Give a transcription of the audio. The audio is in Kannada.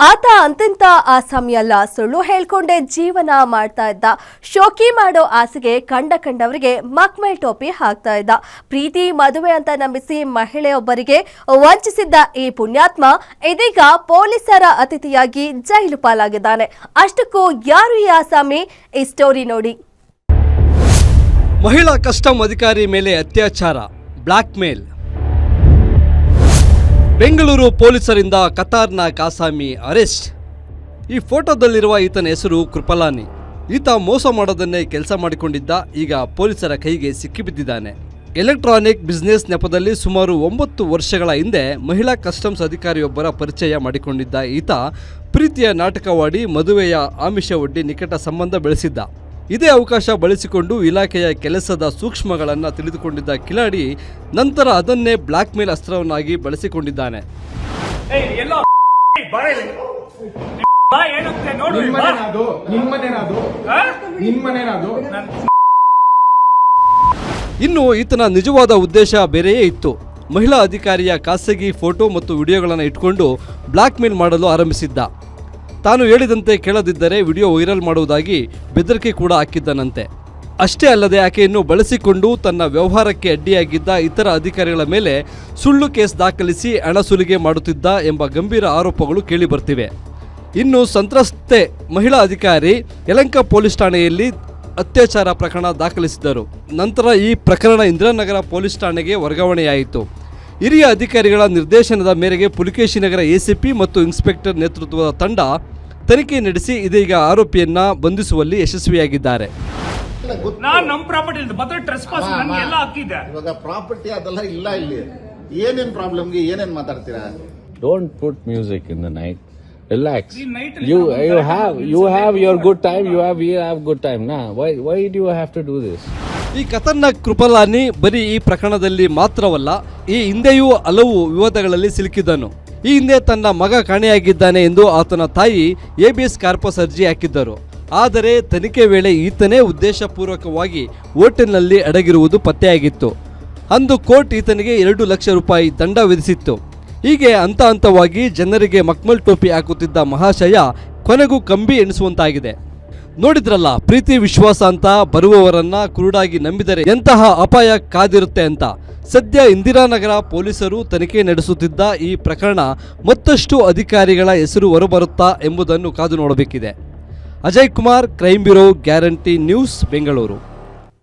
ಆತ ಅಂತೆಂತ ಆಸಾಮಿ ಅಲ್ಲ, ಸುಳ್ಳು ಹೇಳ್ಕೊಂಡೆ ಜೀವನ ಮಾಡ್ತಾ ಇದ್ದ. ಶೋಕಿ ಮಾಡೋ ಆಸೆಗೆ ಕಂಡವರಿಗೆ ಮಕ್ಮೇಲ್ ಟೋಪಿ ಹಾಕ್ತಾ ಇದ್ದ. ಪ್ರೀತಿ ಮದುವೆ ಅಂತ ನಂಬಿಸಿ ಮಹಿಳೆಯೊಬ್ಬರಿಗೆ ವಂಚಿಸಿದ್ದ ಈ ಪುಣ್ಯಾತ್ಮ ಇದೀಗ ಪೊಲೀಸರ ಅತಿಥಿಯಾಗಿ ಜೈಲು ಪಾಲಾಗಿದ್ದಾನೆ. ಅಷ್ಟಕ್ಕೂ ಯಾರು ಈ ಆಸಾಮಿ? ಈ ಸ್ಟೋರಿ ನೋಡಿ. ಮಹಿಳಾ ಕಸ್ಟಮ್ ಅಧಿಕಾರಿ ಮೇಲೆ ಅತ್ಯಾಚಾರ, ಬ್ಲಾಕ್ ಮೇಲ್. ಬೆಂಗಳೂರು ಪೊಲೀಸರಿಂದ ಖತರ್ನಾಕ್ ಆಸಾಮಿ ಅರೆಸ್ಟ್. ಈ ಫೋಟೋದಲ್ಲಿರುವ ಈತನ ಹೆಸರು ಕೃಪಲಾನಿ. ಈತ ಮೋಸ ಮಾಡೋದನ್ನೇ ಕೆಲಸ ಮಾಡಿಕೊಂಡಿದ್ದ. ಈಗ ಪೊಲೀಸರ ಕೈಗೆ ಸಿಕ್ಕಿಬಿದ್ದಿದ್ದಾನೆ. ಎಲೆಕ್ಟ್ರಾನಿಕ್ ಬಿಸ್ನೆಸ್ ನೆಪದಲ್ಲಿ ಸುಮಾರು 9 ವರ್ಷಗಳ ಹಿಂದೆ ಮಹಿಳಾ ಕಸ್ಟಮ್ಸ್ ಅಧಿಕಾರಿಯೊಬ್ಬರ ಪರಿಚಯ ಮಾಡಿಕೊಂಡಿದ್ದ ಈತ ಪ್ರೀತಿಯ ನಾಟಕವಾಡಿ ಮದುವೆಯ ಆಮಿಷ ಒಡ್ಡಿ ನಿಕಟ ಸಂಬಂಧ ಬೆಳೆಸಿದ್ದ. ಇದೇ ಅವಕಾಶ ಬಳಸಿಕೊಂಡು ಇಲಾಖೆಯ ಕೆಲಸದ ಸೂಕ್ಷ್ಮಗಳನ್ನು ತಿಳಿದುಕೊಂಡಿದ್ದ ಕಿಲಾಡಿ ನಂತರ ಅದನ್ನೇ ಬ್ಲಾಕ್ ಮೇಲ್ ಅಸ್ತ್ರವನ್ನಾಗಿ ಬಳಸಿಕೊಂಡಿದ್ದಾನೆ. ಇನ್ನು ಈತನ ನಿಜವಾದ ಉದ್ದೇಶ ಬೇರೆಯೇ ಇತ್ತು. ಮಹಿಳಾ ಅಧಿಕಾರಿಯ ಖಾಸಗಿ ಫೋಟೋ ಮತ್ತು ವಿಡಿಯೋಗಳನ್ನು ಇಟ್ಕೊಂಡು ಬ್ಲಾಕ್ ಮೇಲ್ ಮಾಡಲು ಆರಂಭಿಸಿದ್ದ. ತಾನು ಹೇಳಿದಂತೆ ಕೇಳದಿದ್ದರೆ ವಿಡಿಯೋ ವೈರಲ್ ಮಾಡುವುದಾಗಿ ಬೆದರಿಕೆ ಕೂಡ ಹಾಕಿದ್ದನಂತೆ. ಅಷ್ಟೇ ಅಲ್ಲದೆ ಆಕೆಯನ್ನು ಬಳಸಿಕೊಂಡು ತನ್ನ ವ್ಯವಹಾರಕ್ಕೆ ಅಡ್ಡಿಯಾಗಿದ್ದ ಇತರ ಅಧಿಕಾರಿಗಳ ಮೇಲೆ ಸುಳ್ಳು ಕೇಸ್ ದಾಖಲಿಸಿ ಹಣ ಸುಲಿಗೆ ಮಾಡುತ್ತಿದ್ದ ಎಂಬ ಗಂಭೀರ ಆರೋಪಗಳು ಕೇಳಿಬರ್ತಿವೆ. ಇನ್ನು ಸಂತ್ರಸ್ತೆ ಮಹಿಳಾ ಅಧಿಕಾರಿ ಯಲಹಂಕ ಪೊಲೀಸ್ ಠಾಣೆಯಲ್ಲಿ ಅತ್ಯಾಚಾರ ಪ್ರಕರಣ ದಾಖಲಿಸಿದರು. ನಂತರ ಈ ಪ್ರಕರಣ ಇಂದಿರಾನಗರ ಪೊಲೀಸ್ ಠಾಣೆಗೆ ವರ್ಗಾವಣೆಯಾಯಿತು. ಹಿರಿಯ ಅಧಿಕಾರಿಗಳ ನಿರ್ದೇಶನದ ಮೇರೆಗೆ ಪುಲಿಕೇಶಿನಗರ ಎಸಿಪಿ ಮತ್ತು ಇನ್ಸ್ಪೆಕ್ಟರ್ ನೇತೃತ್ವದ ತಂಡ ತನಿಖೆ ನಡೆಸಿ ಇದೀಗ ಆರೋಪಿಯನ್ನ ಬಂಧಿಸುವಲ್ಲಿ ಯಶಸ್ವಿಯಾಗಿದ್ದಾರೆ. ಪ್ರಾಪರ್ಟಿ ಅದೆಲ್ಲ ಇಲ್ಲ. ಇಲ್ಲಿ ಏನೇನ್ ಪ್ರಾಬ್ಲಮ್ಗೆ ಏನೇನ್ ಮಾತಾಡ್ತೀರಾ? Don't put music in the night. Relax. You have your good time. We have good time. Nah, why do you have to do this? ಈ ಖತರ್ನಾಕ್ ಕೃಪಲಾನಿ ಬರೀ ಈ ಪ್ರಕರಣದಲ್ಲಿ ಮಾತ್ರವಲ್ಲ, ಈ ಹಿಂದೆಯೂ ಹಲವು ವಿವಾದಗಳಲ್ಲಿ ಸಿಲುಕಿದ್ದನು. ಈ ಹಿಂದೆ ತನ್ನ ಮಗ ಕಾಣೆಯಾಗಿದ್ದಾನೆ ಎಂದು ಆತನ ತಾಯಿ ABS ಕಾರ್ಪಸ್ ಅರ್ಜಿ ಹಾಕಿದ್ದರು. ಆದರೆ ತನಿಖೆ ವೇಳೆ ಈತನೇ ಉದ್ದೇಶಪೂರ್ವಕವಾಗಿ ಹೋಟೆಲ್ನಲ್ಲಿ ಅಡಗಿರುವುದು ಪತ್ತೆಯಾಗಿತ್ತು. ಅಂದು ಕೋರ್ಟ್ ಈತನಿಗೆ 2 ಲಕ್ಷ ರೂಪಾಯಿ ದಂಡ ವಿಧಿಸಿತ್ತು. ಹೀಗೆ ಹಂತವಾಗಿ ಜನರಿಗೆ ಮಕ್ಮಲ್ ಟೋಪಿ ಹಾಕುತ್ತಿದ್ದ ಮಹಾಶಯ ಕೊನೆಗೂ ಕಂಬಿ ಎಣಿಸುವಂತಾಗಿದೆ. ನೋಡಿದ್ರಲ್ಲ, ಪ್ರೀತಿ ವಿಶ್ವಾಸ ಅಂತ ಬರುವವರನ್ನ ಕುರುಡಾಗಿ ನಂಬಿದರೆ ಎಂತಹ ಅಪಾಯ ಕಾದಿರುತ್ತೆ ಅಂತ. ಸದ್ಯ ಇಂದಿರಾನಗರ ಪೊಲೀಸರು ತನಿಖೆ ನಡೆಸುತ್ತಿದ್ದ ಈ ಪ್ರಕರಣ ಮತ್ತಷ್ಟು ಅಧಿಕಾರಿಗಳ ಹೆಸರು ಹೊರಬರುತ್ತಾ ಎಂಬುದನ್ನು ಕಾದು ನೋಡಬೇಕಿದೆ. Ajay Kumar, crime bureau, guarantee news, Bengaluru.